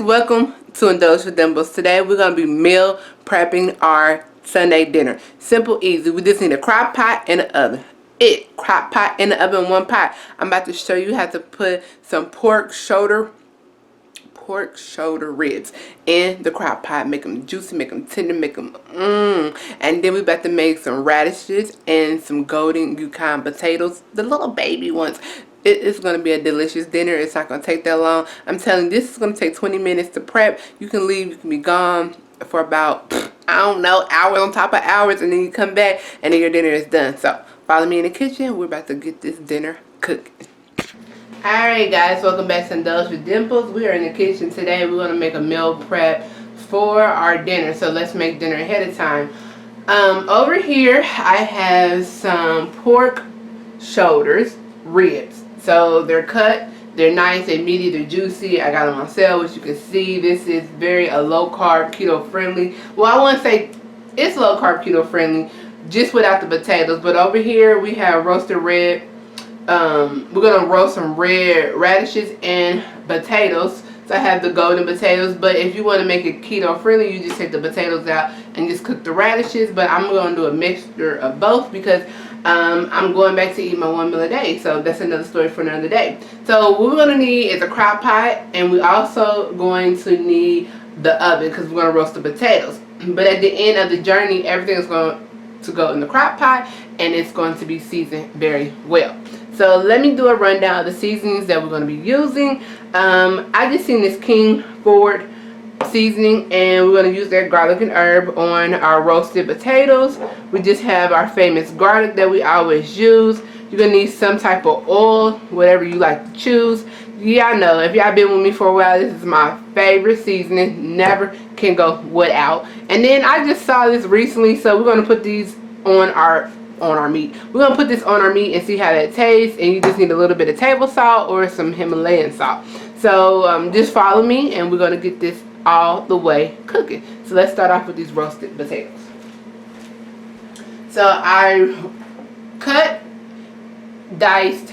welcome to Indulge with Dimples. Today we're going to be meal prepping our Sunday dinner. Simple, easy. We just need a crock pot and an oven. Crock pot and the oven, one pot. I'm about to show you how to put some pork shoulder ribs in the crock pot. Make them juicy, make them tender, make them And then we're about to make some radishes and some golden Yukon potatoes, the little baby ones. It is going to be a delicious dinner. It's not going to take that long. I'm telling you, this is going to take 20 minutes to prep. You can leave, you can be gone for about, I don't know, hours on top of hours, and then you come back and then your dinner is done. So follow me in the kitchen. We're about to get this dinner cooking. Alright guys, welcome back to Indulge with Dimples. We are in the kitchen today. We're going to make a meal prep for our dinner. So let's make dinner ahead of time. Over here I have some pork shoulders, ribs. So they're cut, they're nice, they're meaty, they're juicy. I got them on sale, which you can see. This is very low carb, keto friendly. Well, I want to say it's low carb, keto friendly, just without the potatoes. But over here we have roasted red. We're gonna roast some red radishes and potatoes. So I have the golden potatoes, but if you want to make it keto friendly, you just take the potatoes out and just cook the radishes. But I'm going to do a mixture of both because I'm going back to eat my 1 meal a day. So that's another story for another day. So what we're going to need is a crock pot, and we're also going to need the oven because we're going to roast the potatoes. But at the end of the journey, everything is going to go in the crock pot, and it's going to be seasoned very well. So let me do a rundown of the seasonings that we're going to be using. I just seen this King Ford seasoning, and we're going to use that garlic and herb on our roasted potatoes. We just have our famous garlic that we always use. You're going to need some type of oil, whatever you like to choose. Y'all know, if y'all been with me for a while, this is my favorite seasoning. Never can go without. And then I just saw this recently, so we're going to put these on our meat. We're going to put this on our meat and see how that tastes. And you just need a little bit of table salt or some Himalayan salt. So just follow me, and we're going to get this all the way cooking. So let's start off with these roasted potatoes. So I cut, diced,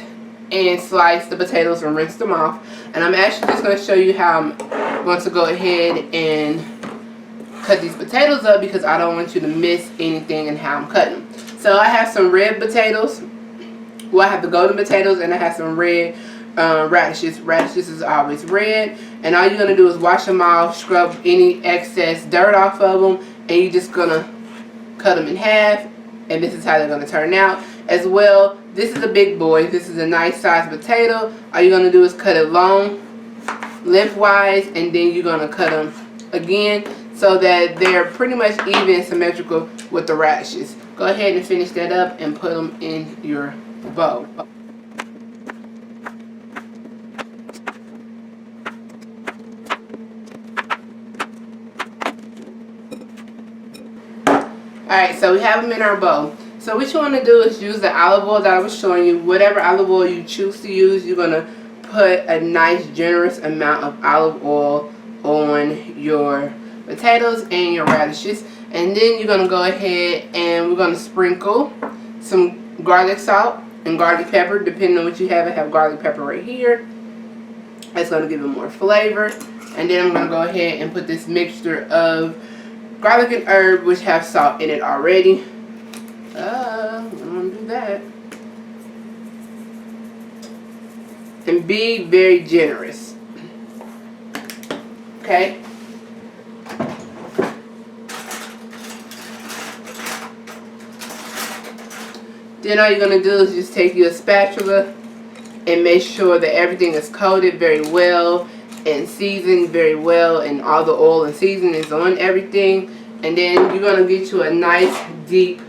and sliced the potatoes and rinsed them off. And I'm actually just going to show you how I'm going to go ahead and cut these potatoes up, because I don't want you to miss anything in how I'm cutting them. So I have some red potatoes. Well, I have the golden potatoes, and I have some red radishes. Radishes is always red. And all you're going to do is wash them off, scrub any excess dirt off of them, and you're just going to cut them in half. And this is how they're going to turn out. As well, this is a big boy. This is a nice sized potato. All you're going to do is cut it long, lengthwise, and then you're going to cut them again so that they're pretty much even and symmetrical with the radishes. Go ahead and finish that up and put them in your bowl. Alright, so we have them in our bowl. So what you want to do is use the olive oil that I was showing you. Whatever olive oil you choose to use, you're going to put a nice generous amount of olive oil on your potatoes and your radishes. And then you're going to go ahead and we're going to sprinkle some garlic salt and garlic pepper, depending on what you have. I have garlic pepper right here. That's going to give it more flavor. And then I'm going to go ahead and put this mixture of garlic and herb, which have salt in it already. I'm going to do that. And be very generous. Okay? Then all you're going to do is just take your spatula and make sure that everything is coated very well and seasoned very well, and all the oil and seasoning is on everything. And then you're going to get you a nice deep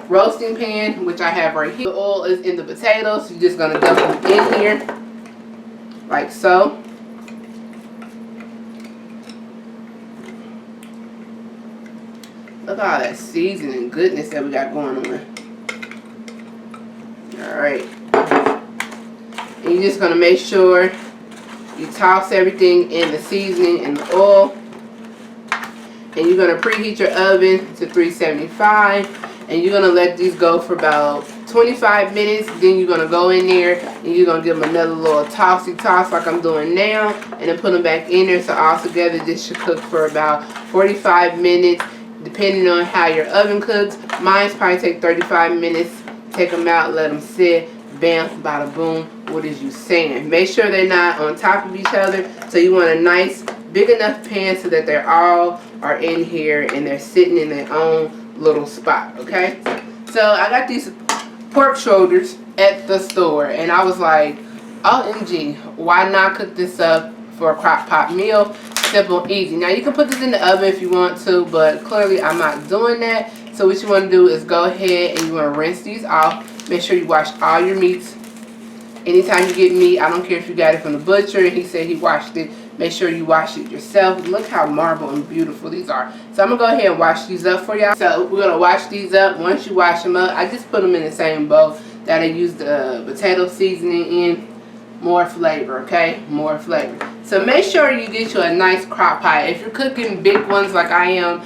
roasting pan, which I have right here. The oil is in the potatoes. You're just going to dump them in here like so. Look at all that seasoning goodness that we got going on. Alright. And you're just going to make sure you toss everything in the seasoning and the oil. And you're going to preheat your oven to 375. And you're going to let these go for about 25 minutes. Then you're going to go in there and you're going to give them another little tossy toss like I'm doing now, and then put them back in there. So all together this should cook for about 45 minutes depending on how your oven cooks. Mine's probably take 35 minutes. Take them out, let them sit. Bam, bada boom. What is you saying? Make sure they're not on top of each other. So you want a nice big enough pan so that they're all are in here and they're sitting in their own little spot. Okay, so I got these pork shoulders at the store and I was like, OMG, why not cook this up for a crock pot meal? Simple, easy. Now you can put this in the oven if you want to, but clearly I'm not doing that. So what you want to do is go ahead and you want to rinse these off. Make sure you wash all your meats. Anytime you get meat, I don't care if you got it from the butcher and he said he washed it, make sure you wash it yourself. Look how marble and beautiful these are. So I'm going to go ahead and wash these up for y'all. So we're going to wash these up. Once you wash them up, I just put them in the same bowl that I used the potato seasoning in. More flavor, okay? More flavor. So make sure you get you a nice crock pot. If you're cooking big ones like I am,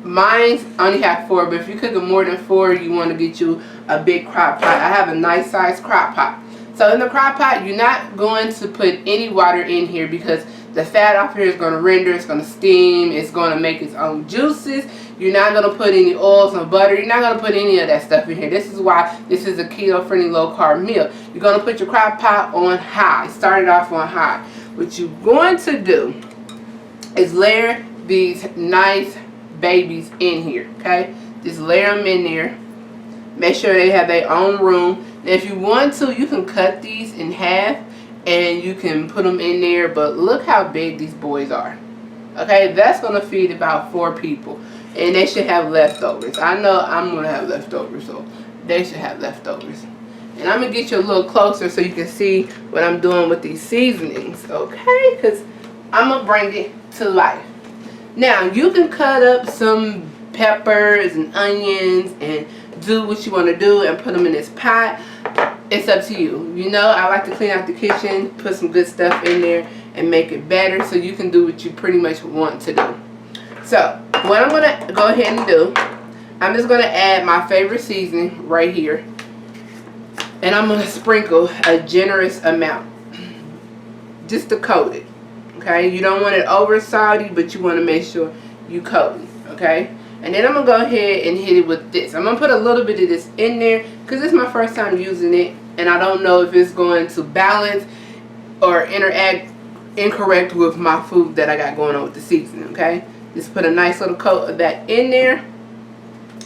mine only have 4, but if you're cooking more than 4, you want to get you a big crock pot. I have a nice size crock pot. So in the crock pot, you're not going to put any water in here because the fat off here is going to render, it's going to steam, it's going to make its own juices. You're not going to put any oils or butter. You're not going to put any of that stuff in here. This is why this is a keto-friendly, low-carb meal. You're going to put your crock pot on high. Start it off on high. What you're going to do is layer these nice babies in here, okay? Just layer them in there. Make sure they have their own room. Now, if you want to, you can cut these in half and you can put them in there, but look how big these boys are. Okay, that's going to feed about 4 people. And they should have leftovers. I know I'm going to have leftovers, so they should have leftovers. And I'm going to get you a little closer so you can see what I'm doing with these seasonings, okay? Because I'm going to bring it to life. Now, you can cut up some peppers and onions and do what you want to do and put them in this pot. It's up to you. You know, I like to clean out the kitchen, put some good stuff in there and make it better so you can do what you pretty much want to do. So, what I'm going to go ahead and do, I'm just going to add my favorite seasoning right here. And I'm going to sprinkle a generous amount just to coat it. Okay, you don't want it over salty, but you want to make sure you coat it. Okay, and then I'm going to go ahead and hit it with this. I'm going to put a little bit of this in there because this is my first time using it. And I don't know if it's going to balance or interact incorrect with my food that I got going on with the seasoning. Okay, just put a nice little coat of that in there.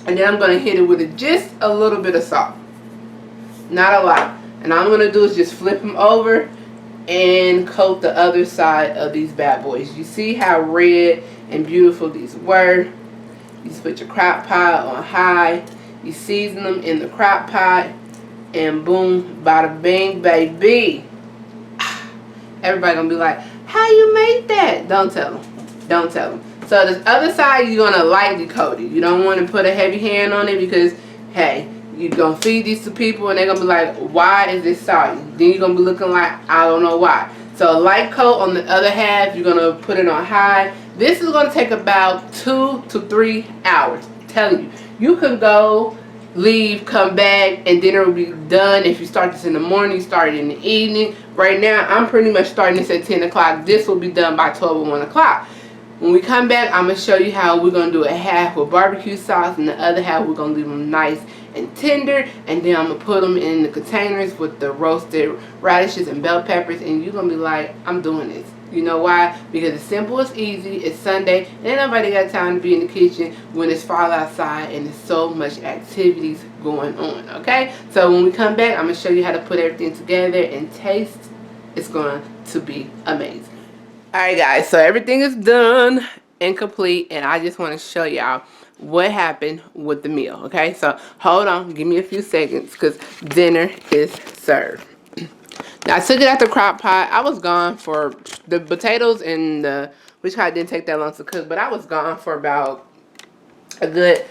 And then I'm going to hit it with just a little bit of salt. Not a lot. And all I'm going to do is just flip them over and coat the other side of these bad boys. You see how red and beautiful these were. You just put your crock pot on high. You season them in the crock pot. And boom, bada bing, baby. Everybody going to be like, how you make that? Don't tell them. Don't tell them. So this other side, you're going to lightly coat it. You don't want to put a heavy hand on it because, hey, you're going to feed these to people and they're going to be like, why is this salty? Then you're going to be looking like, I don't know why. So a light coat on the other half, you're going to put it on high. This is going to take about 2 to 3 hours. I'm telling you. You can go, leave, come back, and dinner will be done. If you start this in the morning, you start it in the evening. Right now, I'm pretty much starting this at 10 o'clock. This will be done by 12 or 1 o'clock. When we come back, I'm going to show you how we're going to do a half with barbecue sauce and the other half we're going to leave them nice and tender. And then I'm going to put them in the containers with the roasted radishes and bell peppers. And you're going to be like, I'm doing this. You know why? Because it's simple, it's easy, it's Sunday, and ain't nobody got time to be in the kitchen when it's fall outside and there's so much activities going on, okay? So when we come back, I'm going to show you how to put everything together and taste. It's going to be amazing. Alright guys, so everything is done and complete, and I just want to show y'all what happened with the meal, okay? So hold on, give me a few seconds because dinner is served. Now I took it out the crock pot. I was gone for the potatoes and the, which kind didn't take that long to cook, but I was gone for about a good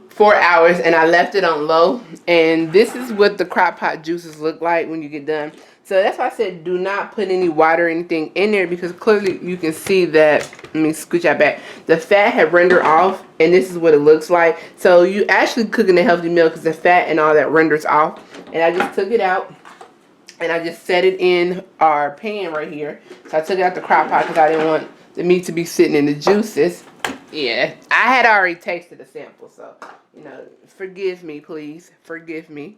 4 hours, and I left it on low. And this is what the crock pot juices look like when you get done. So that's why I said do not put any water or anything in there, because clearly you can see that, let me scooch that back, the fat had rendered off, and this is what it looks like. So you actually cooking a healthy meal because the fat and all that renders off. And I just took it out and I just set it in our pan right here. So I took it out the crock pot because I didn't want the meat to be sitting in the juices. Yeah, I had already tasted the sample, so, you know, forgive me, please. Forgive me.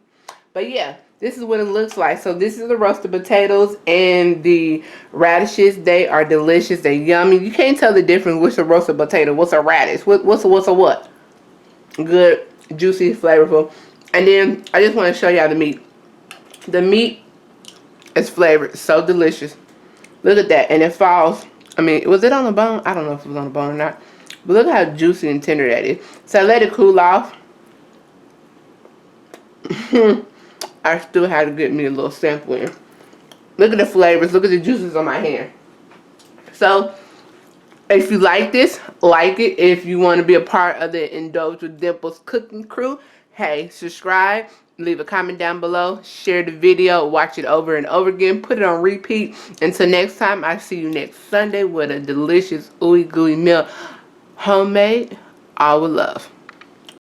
But yeah, this is what it looks like. So this is the roasted potatoes and the radishes. They are delicious. They're yummy. You can't tell the difference. What's a roasted potato? What's a radish? What's a what? Good, juicy, flavorful. And then I just want to show y'all the meat. The meat is flavored. So delicious. Look at that. And it falls. I mean, was it on the bone? I don't know if it was on the bone or not. But look how juicy and tender that is. So I let it cool off. I still had to get me a little sample in. Look at the flavors. Look at the juices on my hand. So, if you like this, like it. If you want to be a part of the Indulge with Dimples cooking crew, hey, subscribe. Leave a comment down below. Share the video. Watch it over and over again. Put it on repeat. Until next time, I see you next Sunday with a delicious ooey gooey meal. Homemade, all with love.